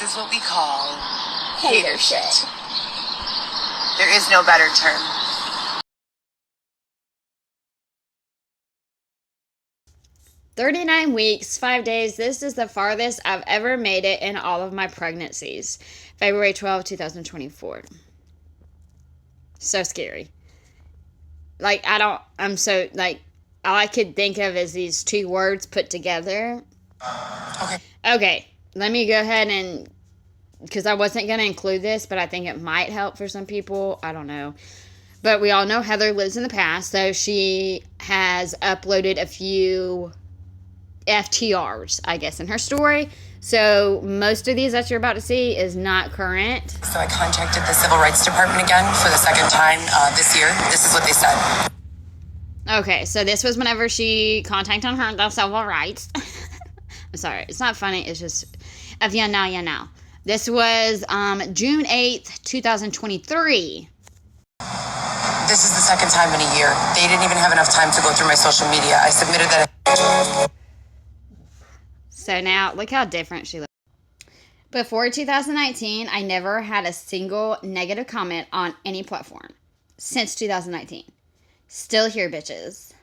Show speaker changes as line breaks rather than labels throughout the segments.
is what we call
hater shit.
There is no better term.
"39 weeks, 5 days. This is the farthest I've ever made it in all of my pregnancies." February 12, 2024. So scary. Like, all I could think of is these two words put together. Okay, let me go ahead and, because I wasn't going to include this, but I think it might help for some people. I don't know. But we all know Heather lives in the past, so she has uploaded a few FTRs, I guess, in her story. So most of these that you're about to see is not current.
So I contacted the Civil Rights Department again for the second time this year. This is what they said.
Okay, so this was whenever she contacted her the civil rights. I'm sorry, it's not funny. It's just, if you know, you know. This was June 8th, 2023.
This is the second time in a year. They didn't even have enough time to go through my social media. I submitted that.
So now, look how different she looks. Before 2019, I never had a single negative comment on any platform. Since 2019. Still here, bitches.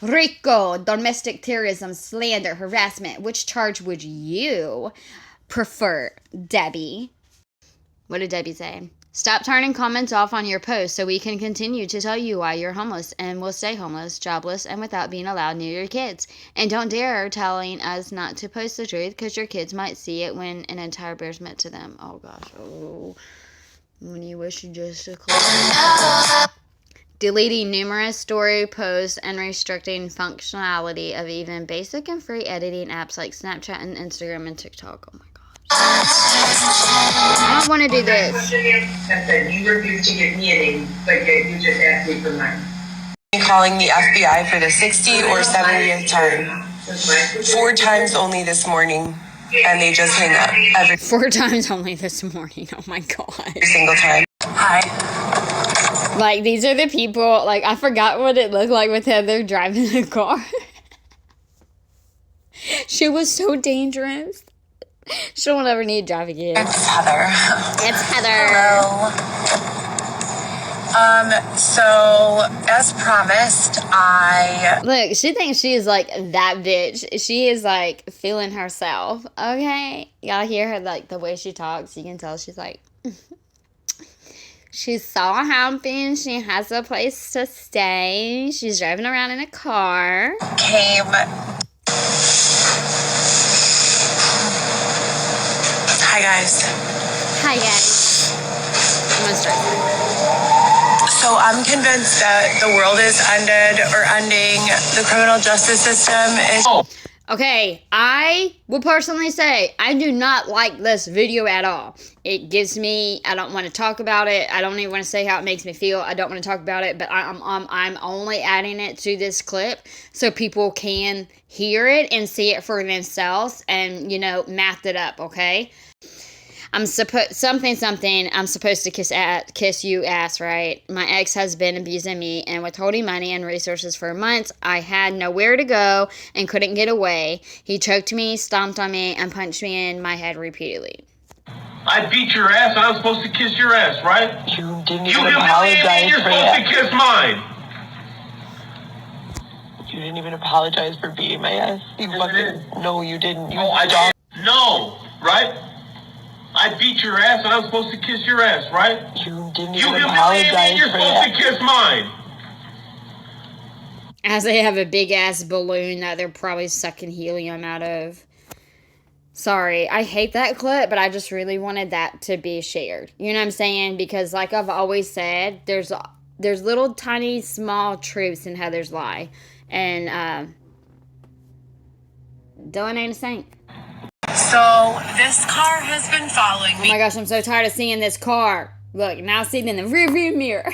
Rico, domestic terrorism, slander, harassment. Which charge would you prefer, Debbie? What did Debbie say? Stop turning comments off on your posts so we can continue to tell you why you're homeless and will stay homeless, jobless, and without being allowed near your kids. And don't dare telling us not to post the truth because your kids might see it when an entire bear's meant to them. Oh, gosh. Oh. When you wish you just a close. Deleting numerous story posts and restricting functionality of even basic and free editing apps like Snapchat and Instagram and TikTok. Oh my god. I don't want to do this.
You refused to give me a name, but yet you just asked me for mine.
Calling the FBI for the 60 or 70th time. 4 times only this morning. And they just hang up
4 times only this morning. Oh my god.
every single time. Hi.
Like, these are the people, like, I forgot what it looked like with Heather driving the car. She was so dangerous. She won't ever need to drive again.
It's Heather.
It's Heather.
Hello. So, as promised,
Look, she thinks she is, like, that bitch. She is, like, feeling herself, okay? Y'all hear her, like, the way she talks. You can tell she's, like... She's so happy. She has a place to stay. She's driving around in a car.
came... Hi, guys.
Hi, guys. I'm gonna start.
So I'm convinced that the world is ending. The criminal justice system is...
Okay, I will personally say I do not like this video at all. It gives me, I don't want to talk about it. I don't even want to say how it makes me feel. I don't want to talk about it, but I'm only adding it to this clip so people can hear it and see it for themselves and, you know, math it up, okay? I'm supposed to kiss you ass, right? My ex has been abusing me and withholding money and resources for months. I had nowhere to go and couldn't get away. He choked me, stomped on me, and punched me in my head repeatedly.
I beat your ass and I'm supposed to kiss your ass, right?
You didn't
You
even
humiliate me
apologize
and you're
for
supposed to
it.
kiss mine.
You didn't even apologize for beating my ass. No, you didn't. You
No, right? I beat your ass and I'm supposed to kiss your ass, right?
You didn't
You
even
humiliate me
apologize
and you're
for
supposed
it.
to kiss mine.
As they have a big ass balloon that they're probably sucking helium out of. Sorry, I hate that clip, but I just really wanted that to be shared. You know what I'm saying? Because like I've always said, there's little tiny small truths in Heather's lie. And Dylan ain't a saint.
So, this car has been following
Oh
me.
my gosh, I'm so tired of seeing this car. Look, now sitting in the rearview mirror.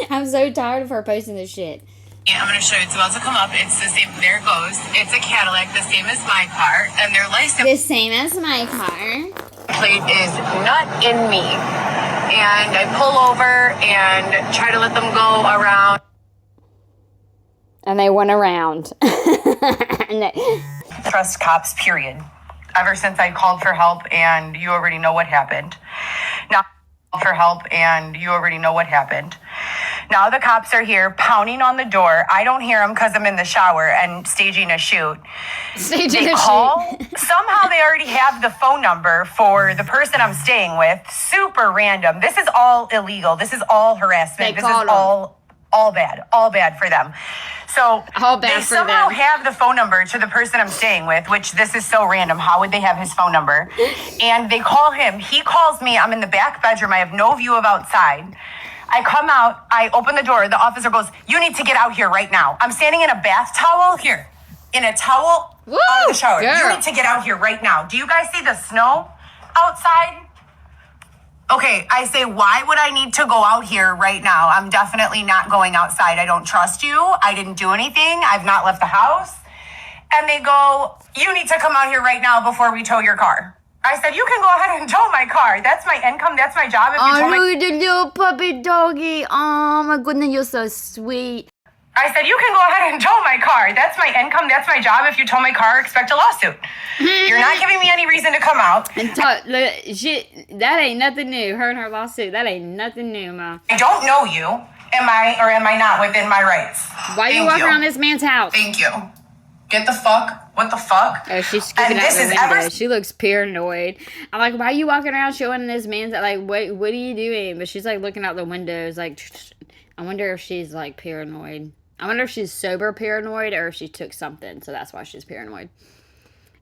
I'm so tired of her posting this shit.
I'm going to show you. It's about to come up. It's the same. There it goes. It's a Cadillac, the same as my car. And their license
The same as my car.
plate is not in me. And I pull over and try to let them go around.
And they went around.
Trust cops, period. ever since I called for help, and you already know what happened. Now, for help, and you already know what happened. Now the cops are here pounding on the door. I don't hear them because I'm in the shower and staging a shoot. They call. Somehow they already have the phone number for the person I'm staying with. Super random. This is all illegal. This is all harassment. This is all bad for them. So they somehow have the phone number to the person I'm staying with, which this is so random. How would they have his phone number? And they call him. He calls me. I'm in the back bedroom. I have no view of outside. I come out. I open the door. The officer goes, "You need to get out here right now." I'm standing in a bath towel here. In a towel out of the shower. Girl. You need to get out here right now. Do you guys see the snow outside? Okay, I say, why would I need to go out here right now? I'm definitely not going outside. I don't trust you. I didn't do anything. I've not left the house. And they go, "You need to come out here right now before we tow your car." I said, "You can go ahead and tow my car. That's my income. That's my job." If you tow
look at the little puppy doggy. Oh my goodness, you're so sweet.
I said, "You can go ahead and tow my car. That's my income. That's my job. If you tow my car, expect a lawsuit." You're not giving me any reason to come out.
And that ain't nothing new. Her and her lawsuit, that ain't nothing new, Ma.
I don't know you. Am I or am I not within my rights?
Why you walking around this man's house?
Thank you. Get the fuck. What the fuck?
Oh, she's scooping out the window. She looks paranoid. I'm like, why are you walking around showing this man's, like, what are you doing? But she's, like, looking out the windows, like, I wonder if she's, like, paranoid. I wonder if she's sober paranoid or if she took something, so that's why she's paranoid.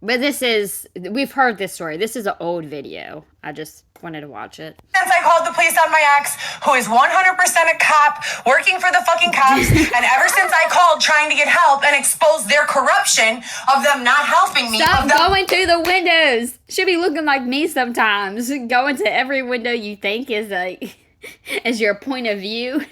But we've heard this story. This is an old video. I just wanted to watch it.
Since I called the police on my ex, who is 100% a cop, working for the fucking cops, and ever since I called trying to get help and expose their corruption of them not helping me.
Stop going to the windows. Should be looking like me sometimes. Going to every window you think is like, is your point of view.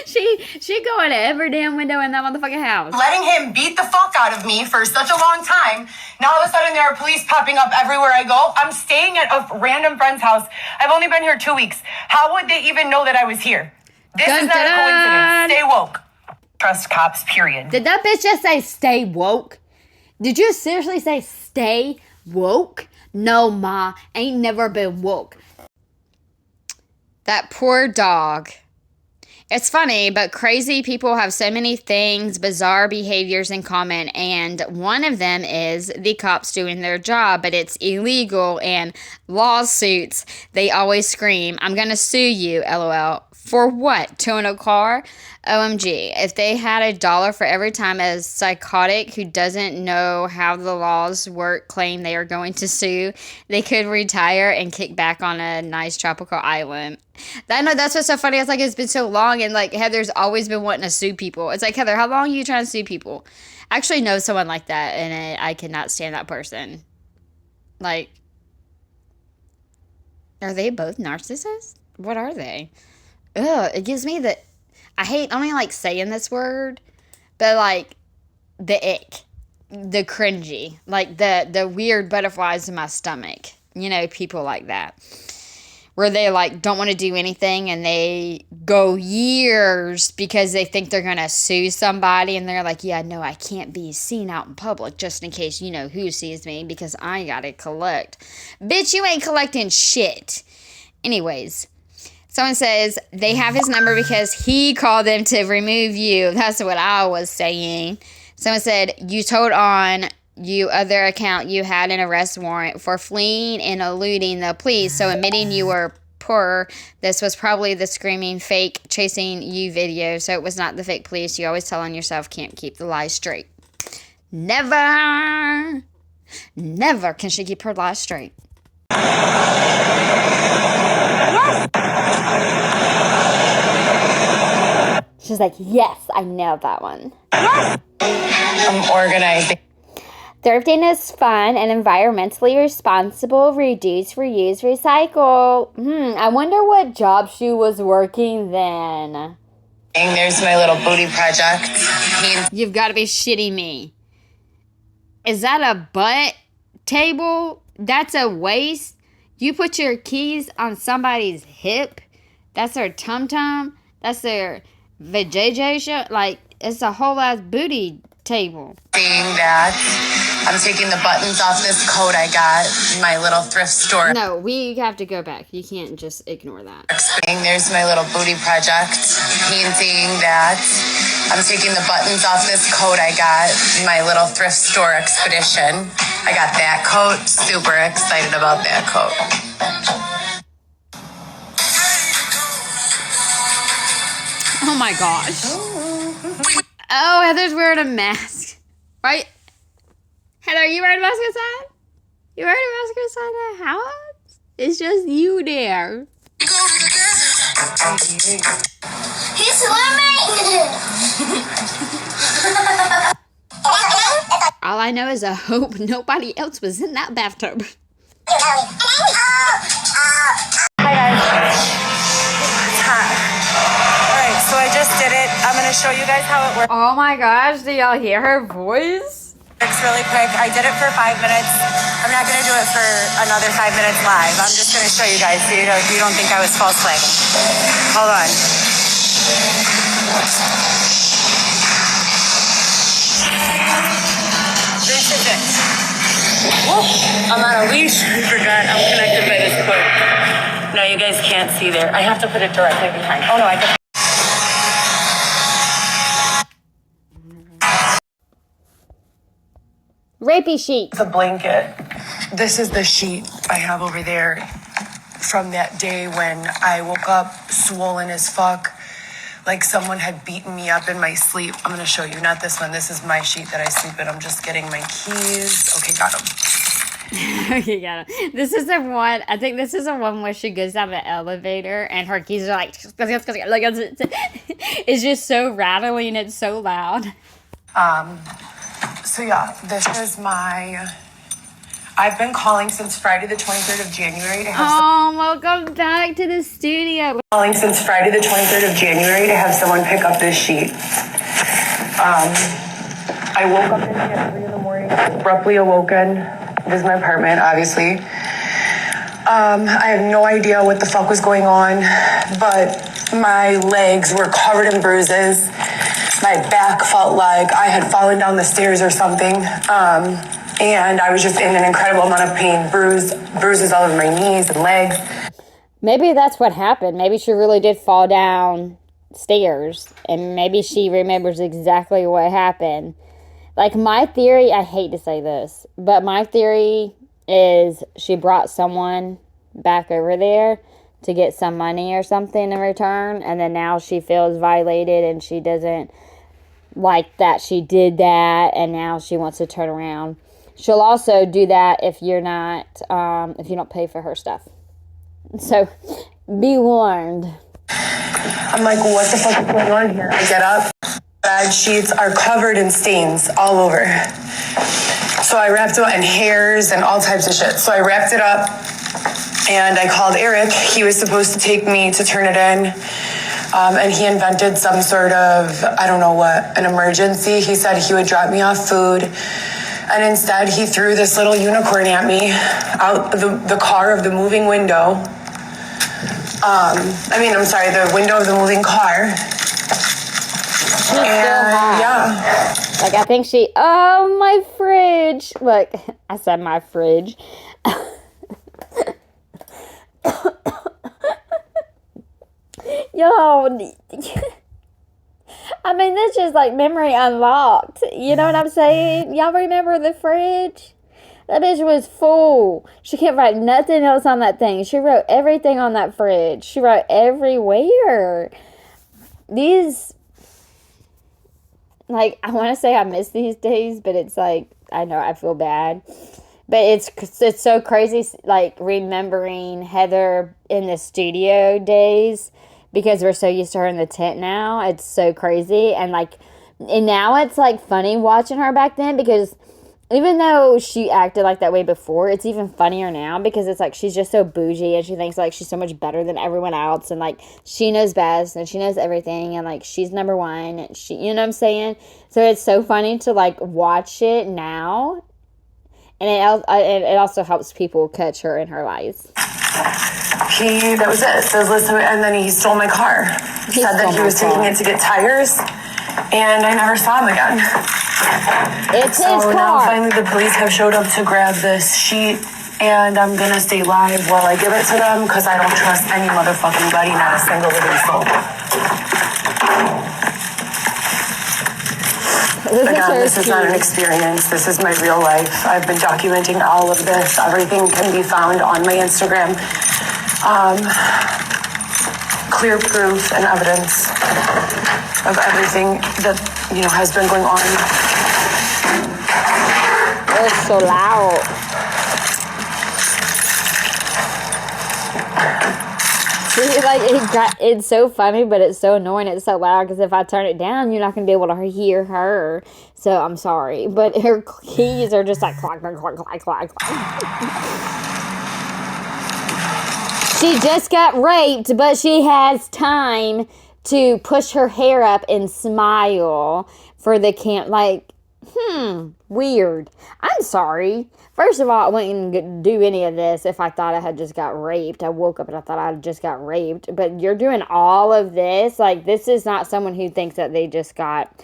She going to every damn window in that motherfucking house.
Letting him beat the fuck out of me for such a long time. Now all of a sudden there are police popping up everywhere I go. I'm staying at a random friend's house. I've only been here 2 weeks. How would they even know that I was here? This is not a coincidence. Stay woke. Trust cops, period.
Did that bitch just say stay woke? Did you seriously say stay woke? No, Ma. Ain't never been woke. That poor dog. It's funny, but crazy people have so many things, bizarre behaviors in common, and one of them is the cops doing their job, but it's illegal, and lawsuits, they always scream, "I'm gonna sue you, LOL." For what? Towing a car? OMG. If they had $1 for every time a psychotic who doesn't know how the laws work claim they are going to sue, they could retire and kick back on a nice tropical island. I know that's what's so funny. It's like it's been so long, and like Heather's always been wanting to sue people. It's like, Heather, how long are you trying to sue people? I actually know someone like that, and I cannot stand that person. Like, are they both narcissists? What are they? Ugh, it gives me I don't even like saying this word, but like the ick, the cringy, like the weird butterflies in my stomach. You know, people like that. Where they like don't want to do anything and they go years because they think they're going to sue somebody, and they're like, yeah, no, I can't be seen out in public just in case you know who sees me because I got to collect. Bitch, you ain't collecting shit. Anyways. Someone says they have his number because he called them to remove you. That's what I was saying. Someone said you told on you other account you had an arrest warrant for fleeing and eluding the police. So admitting you were poor, this was probably the screaming fake chasing you video. So it was not the fake police. You always tell on yourself, can't keep the lies straight. Never can she keep her lies straight. She's like, yes, I nailed that one.
I'm organizing.
Thrifting is fun and environmentally responsible. Reduce, reuse, recycle. I wonder what job she was working then.
There's my little booty project.
You've got to be shitting me. Is that a butt table? That's a waist? You put your keys on somebody's hip? That's their tum-tum? That's their vajayjay show? Like, it's a whole ass booty table.
Saying that I'm taking the buttons off this coat I got in my little thrift store.
No, we have to go back. You can't just ignore that.
There's my little booty project. Saying that I'm taking the buttons off this coat I got in my little thrift store expedition. I got that coat. Super excited about that coat.
Oh my gosh. Oh, Heather's wearing a mask. Right? Heather, are you wearing a mask outside? You wearing a mask outside the house? It's just you there.
He's swimming!
All I know is I hope nobody else was in that bathtub.
Hi guys. It's hot. Alright, so I just did it. I'm gonna show you guys how it works.
Oh my gosh, do y'all hear her voice?
It's really quick. I did it for 5 minutes. I'm not gonna do it for another 5 minutes live. I'm just gonna show you guys so you don't think I was false flagging. Hold on. 3 seconds. I'm on a leash. I forgot. I'm connected by this cord. No, you guys can't see there. I have to put it directly behind. Oh no, I can.
Rapey sheet.
The blanket. This is the sheet I have over there from that day when I woke up swollen as fuck, like someone had beaten me up in my sleep. I'm gonna show you, not this one. This is my sheet that I sleep in. I'm just getting my keys. Okay, got them.
Okay, got it. This is the one, I think this is the one where she goes down the elevator and her keys are like it's just so rattly and it's so loud.
So yeah, this is I've been calling since Friday the 23rd of January to have
Welcome back to the studio.
calling since Friday the 23rd of January to have someone pick up this sheet. I woke up at 3 in the morning, abruptly awoken. This is my apartment, obviously. I have no idea what the fuck was going on, but my legs were covered in bruises. My back felt like I had fallen down the stairs or something. And I was just in an incredible amount of pain, bruises all over my knees and legs.
Maybe that's what happened. Maybe she really did fall down stairs, and maybe she remembers exactly what happened. Like, my theory, I hate to say this, but my theory is she brought someone back over there to get some money or something in return, and then now she feels violated and she doesn't like that she did that, and now she wants to turn around. She'll also do that if you're not, if you don't pay for her stuff. So, be warned.
I'm like, what the fuck is going on here? I get up, bed sheets are covered in stains all over. So I wrapped it up in hairs and all types of shit. So I wrapped it up and I called Eric. He was supposed to take me to turn it in. And he invented some sort of, I don't know what, an emergency. He said he would drop me off food. And instead, he threw this little unicorn at me out the car of the moving window. The window of the moving car. And yeah.
Like, I think my fridge. Look, I said my fridge. Yo, I mean, that's just like memory unlocked. You know what I'm saying? Y'all remember the fridge? That bitch was full. She can't write nothing else on that thing. She wrote everything on that fridge. She wrote everywhere. These, like, I want to say I miss these days, but it's like, I know I feel bad. But it's so crazy, like, remembering Heather in the studio days, because we're so used to her in the tent now. It's so crazy. And now it's, like, funny watching her back then, because even though she acted like that way before, it's even funnier now, because it's like she's just so bougie and she thinks like she's so much better than everyone else, and like she knows best and she knows everything, and like she's number one, and she, you know what I'm saying? So it's so funny to like watch it now, and it also helps people catch her in her lies.
That was it. Says listen, and then he stole my car. Said that he was taking it to get tires, and I never saw him again.
It's his
So now
car.
finally the police have showed up to grab this sheet, and I'm gonna stay live while I give it to them because I don't trust any motherfucking body, not a single living soul. Again, this is not an experience. This is my real life. I've been documenting all of this. Everything can be found on my Instagram. Clear proof and evidence of everything that, has been going on.
It's so loud. See, like, it's so funny, but it's so annoying. It's so loud because if I turn it down, you're not going to be able to hear her. So I'm sorry. But her keys are just like clack, clack, clack, clack, clack, clack. She just got raped, but she has time to push her hair up and smile for the camp. Like, weird. I'm sorry. First of all, I wouldn't do any of this if I thought I had just got raped. I woke up and I thought I had just got raped. But you're doing all of this? Like, this is not someone who thinks that they just got...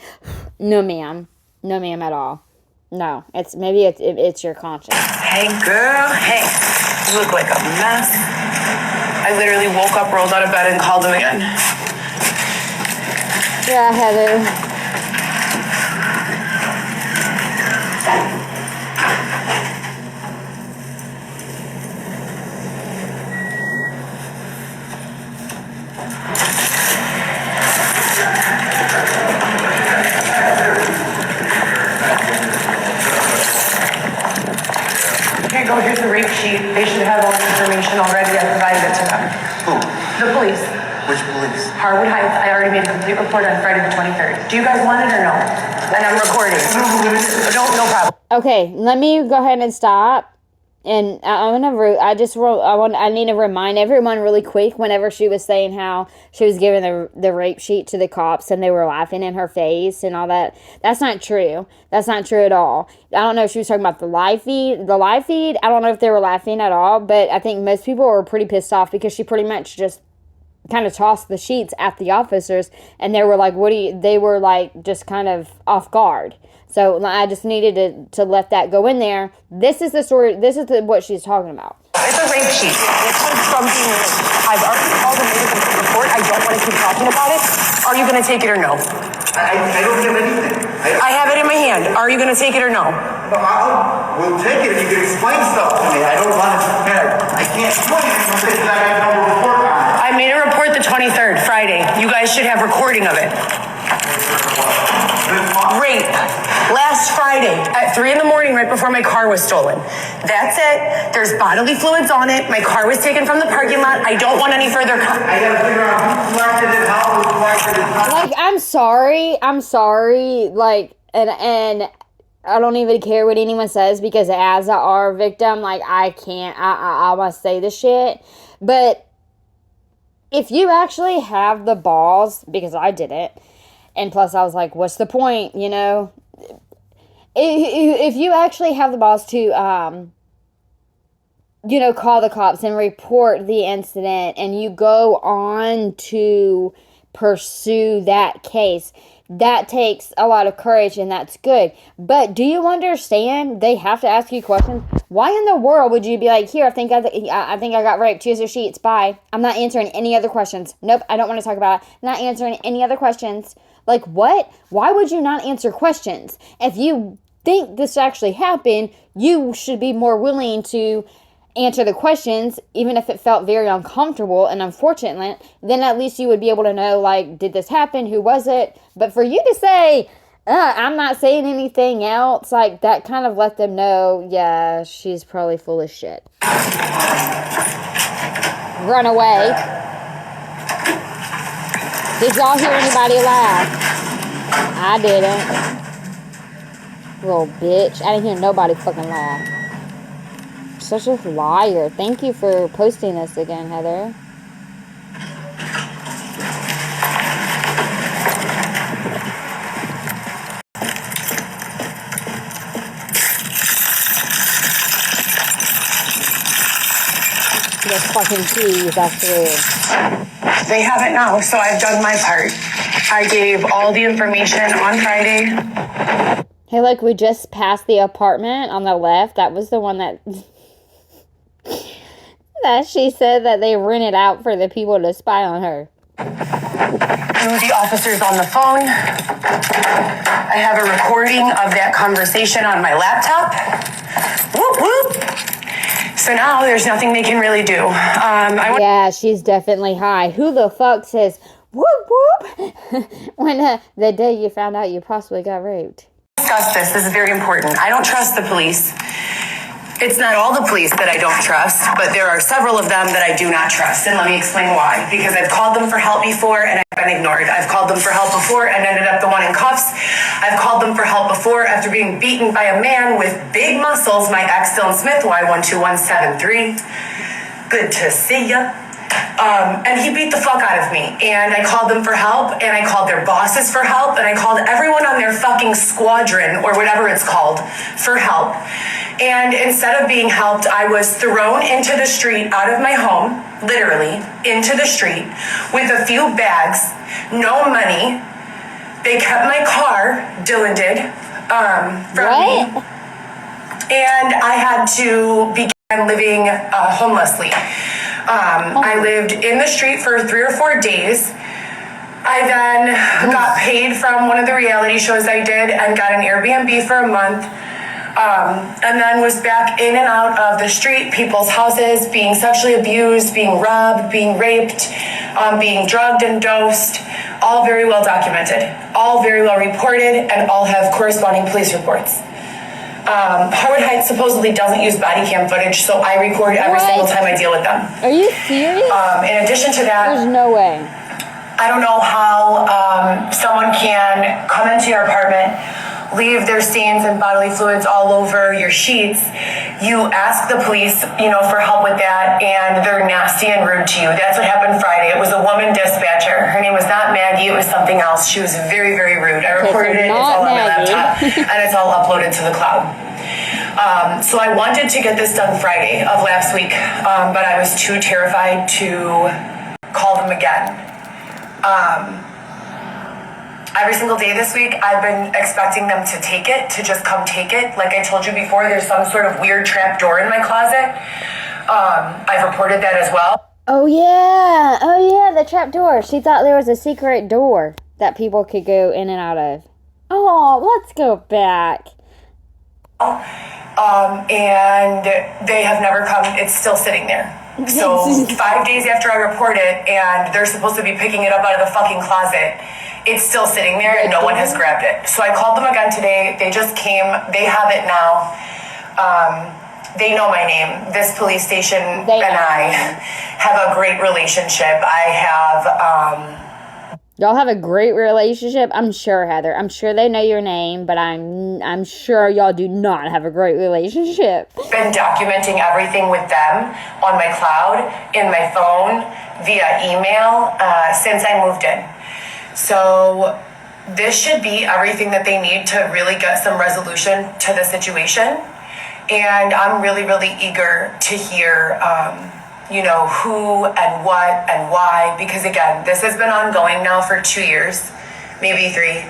No, ma'am. No, ma'am, at all. No. Maybe it's your conscience.
Hey, girl. Hey. You look like a mess. I literally woke up, rolled out of bed, and called him again.
Yeah, Heather. Here you go, here's the rape sheet. They should have all the information already. I provided it to them.
Who?
The police.
Which police?
Harwood Heights. I already made a complete report on Friday the 23rd. Do you guys want it or no? And I'm recording. No problem.
Okay, let me go ahead and stop. And I need to remind everyone really quick whenever she was saying how she was giving the rape sheet to the cops and they were laughing in her face and all that. That's not true. That's not true at all. I don't know if she was talking about the live feed. I don't know if they were laughing at all, but I think most people were pretty pissed off because she pretty much just kind of tossed the sheets at the officers and they were like, they were like just kind of off guard. So I just needed to let that go in there. This is the story. This is what she's talking about.
It's a rape sheet. This was from being raped. I've already called and made a complete report. I don't want to keep talking about it. Are you going to take it or no?
I don't have anything.
I have it in my hand. Are you going to take it or no?
We'll take it if you can explain stuff to me. I don't want to. I can't explain it because I have no report on it.
I made a report the 23rd, Friday. You guys should have recording of it. Rape. Last Friday at 3 a.m. right before my car was stolen. That's it. There's bodily fluids on it. My car was taken from the parking lot. I don't want any further.
I gotta figure out who collected it, how it was collected.
Like, I'm sorry. Like, and I don't even care what anyone says because as our victim, like, I must say this shit. But if you actually have the balls, because I didn't, and plus I was like, what's the point, If you actually have the balls to, call the cops and report the incident and you go on to pursue that case, that takes a lot of courage and that's good. But do you understand they have to ask you questions? Why in the world would you be like, here, I think I got raped. Here's your sheets. Bye. I'm not answering any other questions. Nope, I don't want to talk about it. I'm not answering any other questions. Like, what? Why would you not answer questions? If you think this actually happened, you should be more willing to answer the questions, even if it felt very uncomfortable and unfortunate, then at least you would be able to know, like, did this happen? Who was it? But for you to say, I'm not saying anything else, like, that kind of let them know, yeah, she's probably full of shit. Run away. Did y'all hear anybody laugh? I didn't. Little bitch. I didn't hear nobody fucking laugh. Such a liar. Thank you for posting this again, Heather. The fucking keys, that's weird.
They have it now, so I've done my part. I gave all the information on Friday.
Hey, look, we just passed the apartment on the left. That was the one that that she said that they rented out for the people to spy on her.
The officer's on the phone. I have a recording of that conversation on my laptop. Whoop, whoop. So now there's nothing they can really do.
Yeah, she's definitely high. Who the fuck says whoop whoop when the day you found out you possibly got raped?
Discuss this. This is very important. I don't trust the police. It's not all the police that I don't trust, but there are several of them that I do not trust. And let me explain why. Because I've called them for help before and I've been ignored. I've called them for help before and ended up the one in cuffs. I've called them for help before after being beaten by a man with big muscles, my ex Dylan Smith, Y12173. Good to see ya. And he beat the fuck out of me. And I called them for help, and I called their bosses for help, and I called everyone on their fucking squadron, or whatever it's called, for help. And instead of being helped, I was thrown into the street out of my home, literally, into the street, with a few bags, no money. They kept my car, Dylan did, from me. And I had to begin living homelessly. I lived in the street for 3 or 4 days. I then got paid from one of the reality shows I did and got an Airbnb for a month. And then was back in and out of the street, people's houses, being sexually abused, being robbed, being raped, being drugged and dosed. All very well documented, all very well reported, and all have corresponding police reports. Harwood Heights supposedly doesn't use body cam footage, so I record every single time I deal with them.
Are you serious?
In addition to that,
there's no way.
I don't know how someone can come into your apartment, leave their stains and bodily fluids all over your sheets. You ask the police, for help with that, and they're nasty and rude to you. That's what happened Friday. It was a woman dispatcher. Her name was not Maggie. It was something else. She was very, very rude. I recorded it. It's all on my laptop, and it's all uploaded to the cloud. So I wanted to get this done Friday of last week, but I was too terrified to call them again. Every single day this week, I've been expecting them to just come take it. Like I told you before, there's some sort of weird trap door in my closet. I've reported that as well.
Oh yeah, the trap door. She thought there was a secret door that people could go in and out of. Oh, let's go back.
And they have never come. It's still sitting there. So 5 days after I report it, and they're supposed to be picking it up out of the fucking closet, it's still sitting there and no one has grabbed it. So I called them again today. They just came. They have it now. They know my name. This police station and I have a great relationship.
Y'all have a great relationship? I'm sure, Heather. I'm sure they know your name, but I'm sure y'all do not have a great relationship.
Been documenting everything with them on my cloud, in my phone, via email, since I moved in. So this should be everything that they need to really get some resolution to the situation. And I'm really, really eager to hear, who and what and why, because again, this has been ongoing now for 2 years, maybe 3.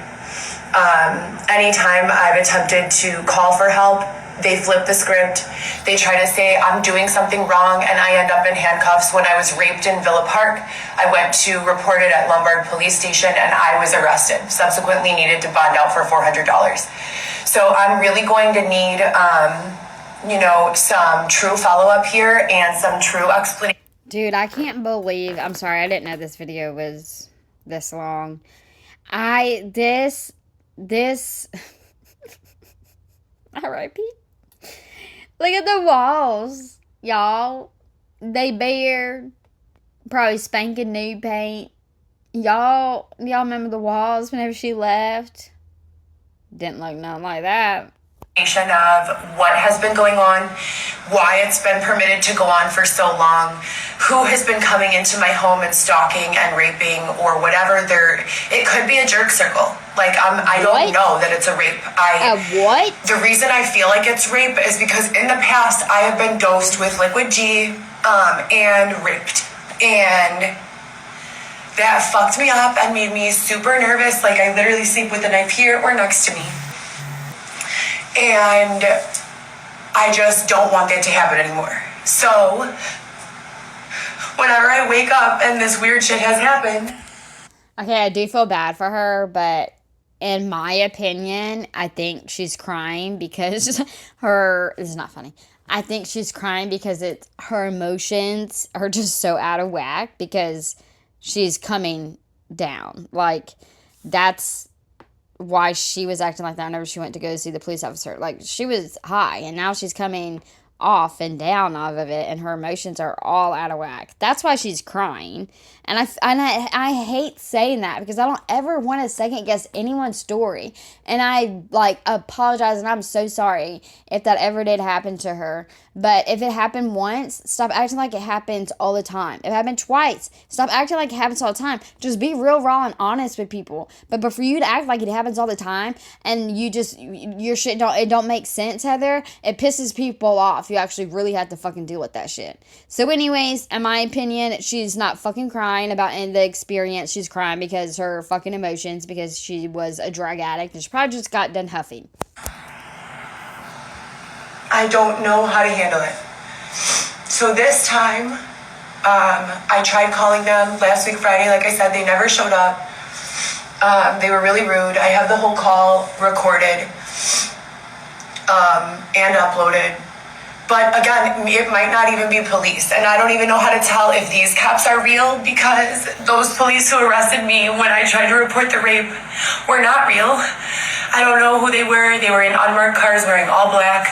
Anytime I've attempted to call for help, they flip the script. They try to say I'm doing something wrong and I end up in handcuffs. When I was raped in Villa Park, I went to report it at Lombard Police Station and I was arrested. Subsequently needed to bond out for $400. So I'm really going to need some true follow-up here and some true explanation.
Dude, I can't believe, I'm sorry, I didn't know this video was this long. This, R.I.P. Look at the walls, y'all. They bare, probably spanking new paint. Y'all remember the walls whenever she left? Didn't look nothing like that.
Of what has been going on, why it's been permitted to go on for so long, who has been coming into my home and stalking and raping or whatever. It could be a jerk circle. Like I don't know that it's a rape.
What?
The reason I feel like it's rape is because in the past I have been dosed with liquid G and raped, and that fucked me up and made me super nervous. Like I literally sleep with a knife here or next to me. And I just don't want that to happen anymore. So whenever I wake up and this weird shit has happened.
Okay, I do feel bad for her, but in my opinion, I think she's crying because it's not funny. I think she's crying because her emotions are just so out of whack because she's coming down. Like, that's why she was acting like that whenever she went to go see the police officer. Like, she was high, and now she's coming off and down off of it, and her emotions are all out of whack. That's why she's crying. And I hate saying that because I don't ever want to second guess anyone's story. And I apologize, and I'm so sorry if that ever did happen to her. But if it happened once, stop acting like it happens all the time. If it happened twice, stop acting like it happens all the time. Just be real, raw, and honest with people. But for you to act like it happens all the time and your shit don't make sense, Heather, it pisses people off. You actually really have to fucking deal with that shit. So anyways, in my opinion, she's not fucking crying about the experience. She's crying because her fucking emotions, because she was a drug addict and she probably just got done huffing.
I don't know how to handle it. So this time, I tried calling them last week Friday. Like I said, they never showed up. They were really rude. I have the whole call recorded and uploaded. But again, it might not even be police. And I don't even know how to tell if these cops are real because those police who arrested me when I tried to report the rape were not real. I don't know who they were. They were in unmarked cars wearing all black.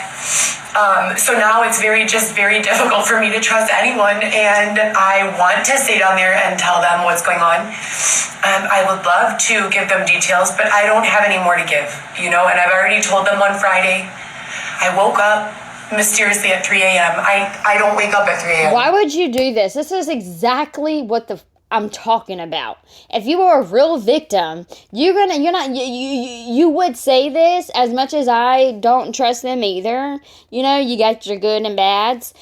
So now it's very difficult for me to trust anyone. And I want to stay down there and tell them what's going on. I would love to give them details, but I don't have any more to give, and I've already told them on Friday. I woke up mysteriously at 3 a.m. I don't wake up at 3 a.m.
Why would you do this? This is exactly what I'm talking about. If you were a real victim, you would say this. As much as I don't trust them either. You got your good and bads.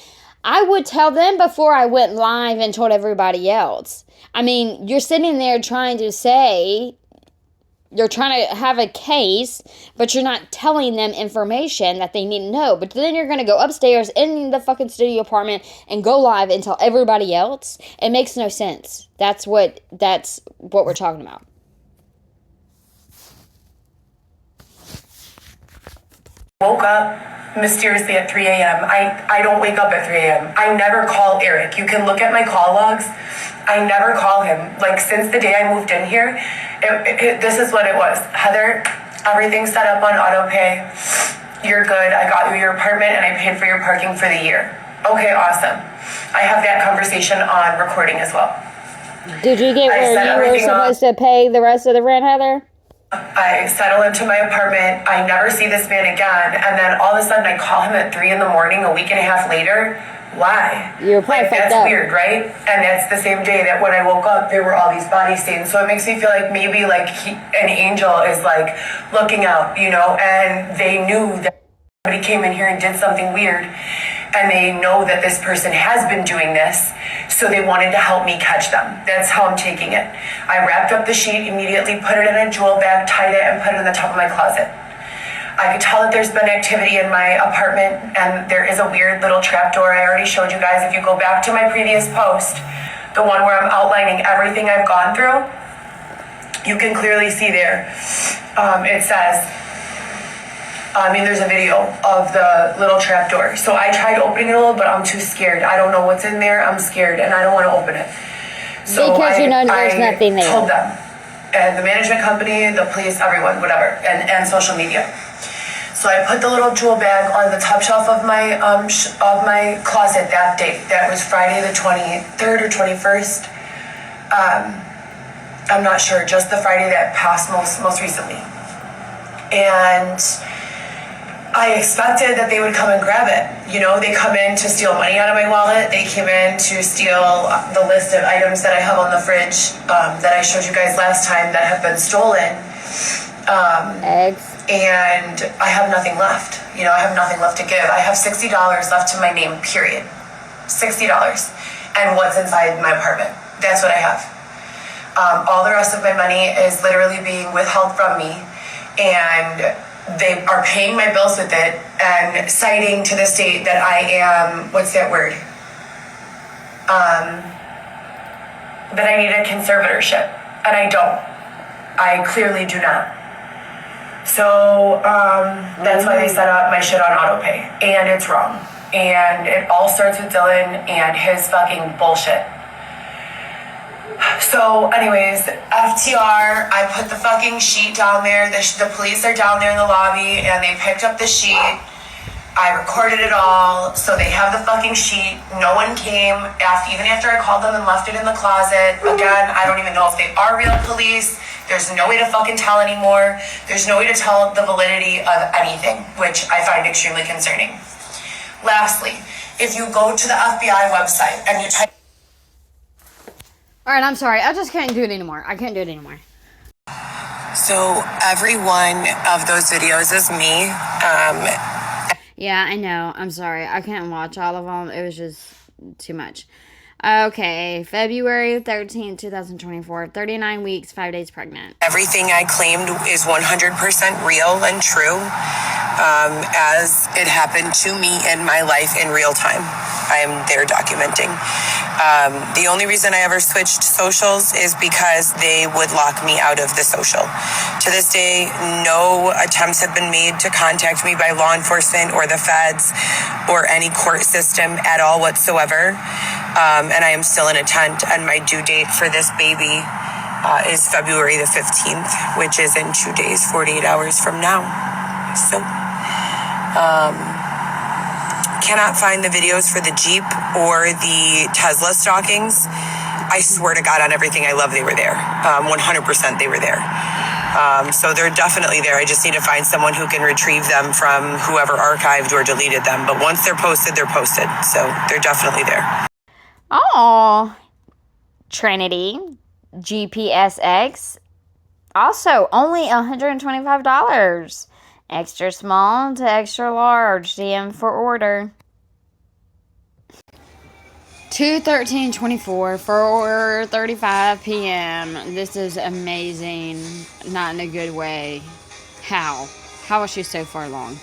I would tell them before I went live and told everybody else. I mean, you're sitting there trying to say, you're trying to have a case, but you're not telling them information that they need to know. But then you're going to go upstairs in the fucking studio apartment and go live and tell everybody else. It makes no sense. That's what we're talking about.
Woke up mysteriously at 3 a.m. I don't wake up at 3 a.m. I never call Eric. You can look at my call logs. I never call him. Since the day I moved in here, this is what it was. Heather, everything's set up on auto pay. You're good. I got you your apartment and I paid for your parking for the year. Okay, awesome. I have that conversation on recording as well.
Did you get where you were supposed to pay the rest of the rent, Heather?
I settle into my apartment. I never see this man again. And then all of a sudden I call him at 3 a.m, a week and a half later. Why?
You're probably
that's weird, right? And that's the same day that when I woke up, there were all these body stains. So it makes me feel like maybe an angel is looking out, and they knew that somebody came in here and did something weird. And they know that this person has been doing this. So they wanted to help me catch them. That's how I'm taking it. I wrapped up the sheet immediately, put it in a jewel bag, tied it, and put it in the top of my closet. I could tell that there's been activity in my apartment, and there is a weird little trap door. I already showed you guys. If you go back to my previous post, the one where I'm outlining everything I've gone through, you can clearly see there. It says, there's a video of the little trap door. So I tried opening it a little, but I'm too scared. I don't know what's in there. I'm scared, and I don't want to open it. So
because there's nothing there.
I told them, and the management company, the police, everyone, whatever, and social media. So I put the little jewel bag on the top shelf of my closet that day. That was Friday the 23rd or 21st. I'm not sure, just the Friday that passed most recently. And I expected that they would come and grab it. They come in to steal money out of my wallet. They came in to steal the list of items that I have on the fridge that I showed you guys last time that have been stolen.
Eggs.
And I have nothing left. I have nothing left to give. I have $60 left to my name, period. $60. And what's inside my apartment. That's what I have. All the rest of my money is literally being withheld from me. And They are paying my bills with it and citing to the state that I am, what's that word? That I need a conservatorship. And I don't. I clearly do not. So that's why they set up my shit on auto pay. And it's wrong. And it all starts with Dylan and his fucking bullshit. So anyways, FTR, I put the fucking sheet down there. The police are down there in the lobby and they picked up the sheet. I recorded it all, so they have the fucking sheet. No one came, even after I called them and left it in the closet. Again, I don't even know if they are real police. There's no way to fucking tell anymore. There's no way to tell the validity of anything, which I find extremely concerning. Lastly, if you go to the FBI website and you type...
Alright, I'm sorry. I just can't do it anymore. I can't do it anymore.
So every one of those videos is me.
Yeah, I know. I'm sorry. I couldn't watch all of them. It was just too much. Okay, February 13th, 2024. 39 weeks, 5 days pregnant.
Everything I claimed is 100% real and true, as it happened to me in my life in real time. I am there documenting. The only reason I ever switched socials is because they would lock me out of the social. To this day, no attempts have been made to contact me by law enforcement or the feds or any court system at all whatsoever. And I am still in a tent, and my due date for this baby is February the 15th, which is in 2 days, 48 hours from now. So, cannot find the videos for the Jeep or the Tesla stalkings. I swear to God on everything I love, they were there. 100% they were there. So they're definitely there. I just need to find someone who can retrieve them from whoever archived or deleted them. But once they're posted, they're posted. So they're definitely there.
Oh, Trinity, GPSX, also only $125. Extra small to extra large, DM for order. 2/13/24, 4:35 p.m. This is amazing. Not in a good way. How? How is she so far along?